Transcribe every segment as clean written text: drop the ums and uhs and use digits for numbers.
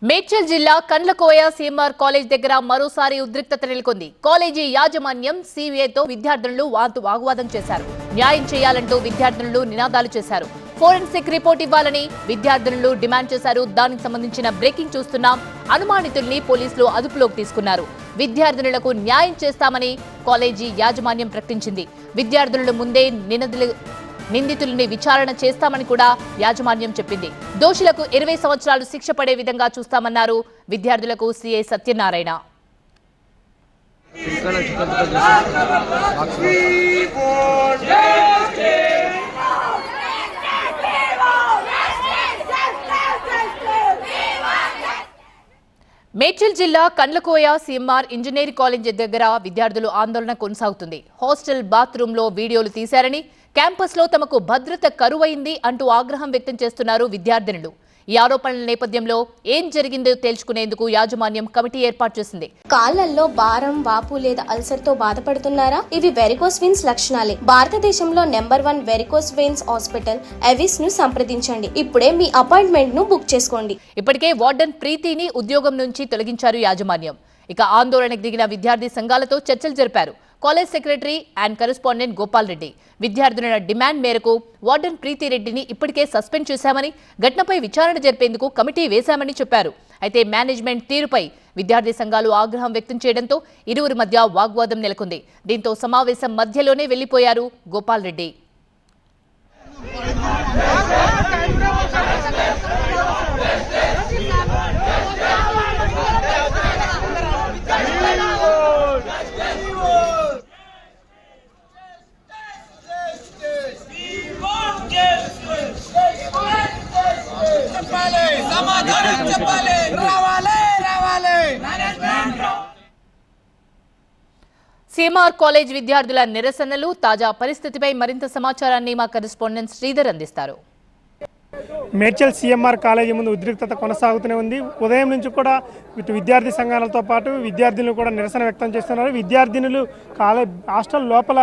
మేడ్చల్ జిల్లా Kandlakoya CMR college దగ్గర మరోసారి ఉద్రిక్తత నెలకొంది. కాలేజీ యాజమాన్యం సీవీఏతో విద్యార్థులు వాగ్వాదం చేశారు. న్యాయం చేయాలంటూ విద్యార్థులు నినాదాలు చేశారు. ఫోరెన్సిక్ రిపోర్ట్ ఇవ్వాలని విద్యార్థులు డిమాండ్ చేశారు. దానికి సంబంధించిన బ్రేకింగ్ చూస్తున్నాం. అనుమానితుల్ని పోలీసులు అదుపులోకి తీసుకున్నారు. విద్యార్థులకు న్యాయం చేస్తామని కాలేజీ యాజమాన్యం ప్రకటించింది. విద్యార్థుల ముందే నిందితుల్ని విచారణ చేస్తామని కూడా యాజమాన్యం చెప్పింది. దోషులకు 20 సంవత్సరాలు శిక్ష పడే విధంగా చూస్తామన్నారు విద్యార్థులకు సీఐ సత్యనారాయణ. మేడ్చల్ జిల్లా కండ్లకోయ సీఎంఆర్ ఇంజనీరింగ్ కాలేజ్ దగ్గర విద్యార్థులు ఆందోళన కొనసాగుతుంది. హాస్టల్ బాత్రూంలో వీడియోలు తీశారని, క్యాంపస్ లో తమకు భద్రత కరువైంది అంటూ ఆగ్రహం వ్యక్తం చేస్తున్నారు విద్యార్థినులు. ఈ ఆరోపణల నేపథ్యంలో ఏం జరిగిందో తేల్చుకునేందుకు యాజమాన్యం కమిటీ ఏర్పాటు చేసింది. కాళ్లలో భారం, వాపు లేదా అల్సర్ తో బాధపడుతున్నారా? ఇవి వెరికోస్ వెయిన్స్ లక్షణాలే. భారతదేశంలో number 1 varicose veins hospital Avis ను సంప్రదించండి. ఇప్పుడే మీ అపాయింట్మెంట్ ను బుక్ చేసుకోండి. ఇప్పటికే వార్డెన్ ప్రీతిని ఉద్యోగం నుంచి తొలగించారు యాజమాన్యం. ఇక ఆందోళనకు దిగిన విద్యార్థి సంఘాలతో చర్చలు జరిపారు. College secretary and correspondent Gopal Reddy విద్యార్థుల డిమాండ్ మేరకు వార్డెన్ ప్రీతిరెడ్డిని ఇప్పటికే సస్పెండ్ చేశామని, ఘటనపై విచారణ జరిపేందుకు కమిటీ వేశామని చెప్పారు. అయితే మేనేజ్మెంట్ తీరుపై విద్యార్థి సంఘాలు ఆగ్రహం వ్యక్తం చేయడంతో ఇరువురి మధ్య వాగ్వాదం నెలకొంది. దీంతో సమావేశం మధ్యలోనే వెళ్లిపోయారు గోపాల్ రెడ్డి. సీఎంఆర్ కాలేజ్ విద్యార్థుల నిరసనలు, తాజా పరిస్థితిపై మరింత సమాచారాన్ని మా కరెస్పాండెంట్ శ్రీధర్ అందిస్తారు. మేడ్చల్ సీఎంఆర్ కాలేజీ ముందు ఉద్రిక్తత కొనసాగుతూనే ఉంది. ఉదయం నుంచి కూడా విద్యార్థి సంఘాలతో పాటు విద్యార్థినులు కూడా నిరసన వ్యక్తం చేస్తున్నారు. విద్యార్థినులు హాస్టల్ లోపల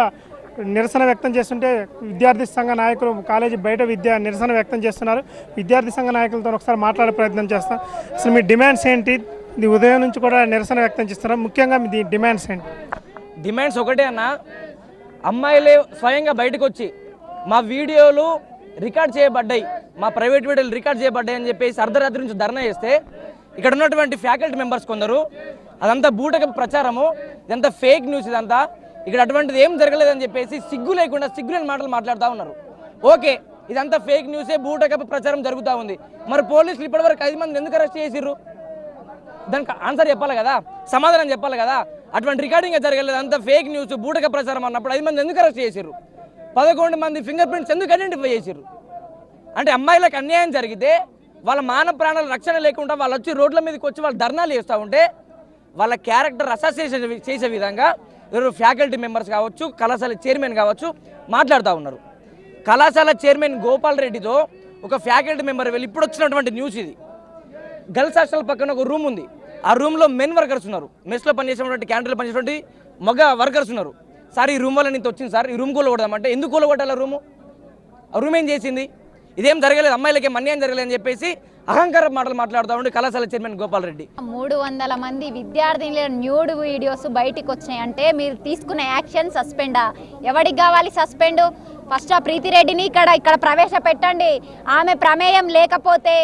నిరసన వ్యక్తం చేస్తుంటే విద్యార్థి సంఘ నాయకులు కాలేజీ బయట నిరసన వ్యక్తం చేస్తున్నారు. విద్యార్థి సంఘ నాయకులతో ఒకసారి మాట్లాడే ప్రయత్నం చేస్తాం. అసలు మీ డిమాండ్స్ ఏంటి? ఇది ఉదయం నుంచి కూడా నిరసన వ్యక్తం చేస్తున్నారు. ముఖ్యంగా మీ డిమాండ్స్ ఏంటి? డిమాండ్స్ ఒకటే అన్న, అమ్మాయిలే స్వయంగా బయటకు వచ్చి మా వీడియోలు రికార్డ్ చేయబడ్డాయి, మా ప్రైవేట్ వీడియోలు రికార్డ్ చేయబడ్డాయి అని చెప్పేసి అర్ధరాత్రి నుంచి ధర్నా చేస్తే ఇక్కడ ఉన్నటువంటి ఫ్యాకల్టీ మెంబర్స్ కొందరు అదంతా బూటక ప్రచారము, ఇదంతా ఫేక్ న్యూస్, ఇదంతా ఇక్కడ అటువంటిది ఏం జరగలేదని చెప్పేసి సిగ్గు లేని మాటలు మాట్లాడుతూ ఉన్నారు. ఓకే, ఇదంతా ఫేక్ న్యూసే, బూటక ప్రచారం జరుగుతూ ఉంది. మరి పోలీసులు ఇప్పటివరకు 5 మంది ఎందుకు అరెస్ట్ చేసిర్రు? దానికి ఆన్సర్ చెప్పాలి కదా, సమాధానం చెప్పాలి కదా. అటువంటి రికార్డింగ్ జరగలేదు, అంతా ఫేక్ న్యూస్, బూటక ప్రచారం అన్నప్పుడు 5 మంది ఎందుకు అరెస్ట్ చేసిర్రు? 11 మంది ఫింగర్ ప్రింట్స్ ఎందుకు ఐడెంటిఫై చేసిర్రు? అంటే అమ్మాయిలకు అన్యాయం జరిగితే వాళ్ళ మాన ప్రాణాల రక్షణ లేకుండా వాళ్ళు వచ్చి రోడ్ల మీదకి వచ్చి వాళ్ళు ధర్నాలు చేస్తూ ఉంటే వాళ్ళ క్యారెక్టర్ అసోసియేషన్ చేసే విధంగా ఎవరు ఫ్యాకల్టీ మెంబర్స్ కావచ్చు, కళాశాల చైర్మన్ కావచ్చు మాట్లాడుతూ ఉన్నారు. కళాశాల చైర్మన్ గోపాల్ రెడ్డితో ఒక ఫ్యాకల్టీ మెంబర్ వెళ్ళి ఇప్పుడు వచ్చినటువంటి న్యూస్ ఇది. గర్ల్స్ హాస్టల్ పక్కన ఒక రూమ్ ఉంది, ఆ రూమ్లో మెన్ వర్కర్స్ ఉన్నారు, మెస్లో పనిచేసేటువంటి క్యాంటీన్లో పనిచేసేటువంటి మగ వర్కర్స్ ఉన్నారు. సార్ ఈ రూమ్ వల్ల నేను వచ్చింది సార్, ఈ రూమ్ కూలగొడదామంటే ఎందుకు కూలగొట్టాలి? ఆ రూమ్ ఏం చేసింది? ఇదేం జరగలేదు, అమ్మాయిలకి అన్యాయం జరగలేదు అని చెప్పేసి అహంకార మాటలు మాట్లాడుతూ ఉండి కళాశాల చైర్మన్ గోపాల్ రెడ్డి. 300 మంది విద్యార్థినుల న్యూడ్ వీడియోస్ బయటికి వచ్చినాయి అంటే మీరు తీసుకున్న యాక్షన్ సస్పెండా? ఎవరికి కావాలి సస్పెండ్? ఫస్ట్ ఆ ప్రీతిరెడ్డిని ఇక్కడ ప్రవేశపెట్టండి. ఆమె ప్రమేయం లేకపోతే,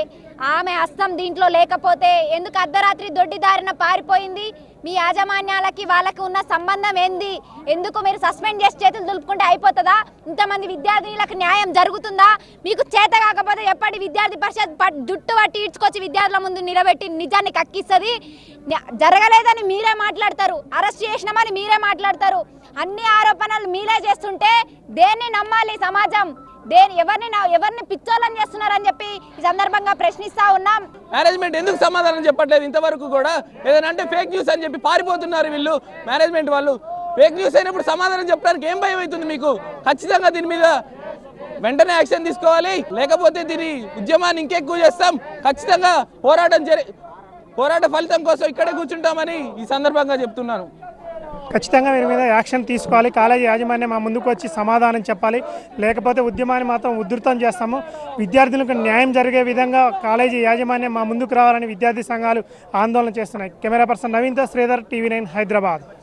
ఆమె హస్తం దీంట్లో లేకపోతే ఎందుకు అర్ధరాత్రి దొడ్డిదారిన పారిపోయింది? మీ యాజమాన్యాలకి వాళ్ళకి ఉన్న సంబంధం ఏంది? ఎందుకు మీరు సస్పెండ్ చేసి చేతులు దులుపుకుంటే అయిపోతుందా? ఇంతమంది విద్యార్థినులకు న్యాయం జరుగుతుందా? మీకు చేత కాకపోతే ఎప్పటి విద్యార్థి పరిషత్ జుట్టు పట్టి ఈడ్చుకొచ్చి విద్యార్థుల ముందు నిలబెట్టి నిజాన్ని కక్కిస్తుంది. జరగలేదని మీరే మాట్లాడతారు, అరెస్ట్ చేసినామని మీరే మాట్లాడతారు. అన్ని ఆరోపణలు మీరే చేస్తుంటే దేన్ని నమ్మాలి సమాజం? ఎవరిని పిచ్చోళ్ళని చేస్తున్నారని చెప్పి ఈ సందర్భంగా ప్రశ్నిస్తా ఉన్నాం. మేనేజ్మెంట్ ఎందుకు సమాధానం చెప్పట్లేదు ఇంతవరకు కూడా? ఏదైనా అంటే ఫేక్ న్యూస్ అని చెప్పి పారిపోతున్నారు వీళ్ళు, మేనేజ్మెంట్ వాళ్ళు. ఫేక్ న్యూస్ అయినప్పుడు సమాధానం చెప్పడానికి ఏం భయం అవుతుంది మీకు? ఖచ్చితంగా దీని మీద వెంటనే యాక్షన్ తీసుకోవాలి, లేకపోతే దీని ఉద్యమాన్ని ఇంకెక్కువ చేస్తాం. ఖచ్చితంగా పోరాట ఫలితం కోసం ఇక్కడే కూర్చుంటామని ఈ సందర్భంగా చెప్తున్నాను. ఖచ్చితంగా వీరి మీద యాక్షన్ తీసుకోవాలి. కాలేజీ యాజమాన్యం మా ముందుకు వచ్చి సమాధానం చెప్పాలి, లేకపోతే ఉద్యమాన్ని మాత్రం ఉధృతం చేస్తాము. విద్యార్థులకు న్యాయం జరిగే విధంగా కాలేజీ యాజమాన్యం మా ముందుకు రావాలని విద్యార్థి సంఘాలు ఆందోళన చేస్తున్నాయి. కెమెరా పర్సన్ నవీన్తో శ్రీధర్, TV9 హైదరాబాద్.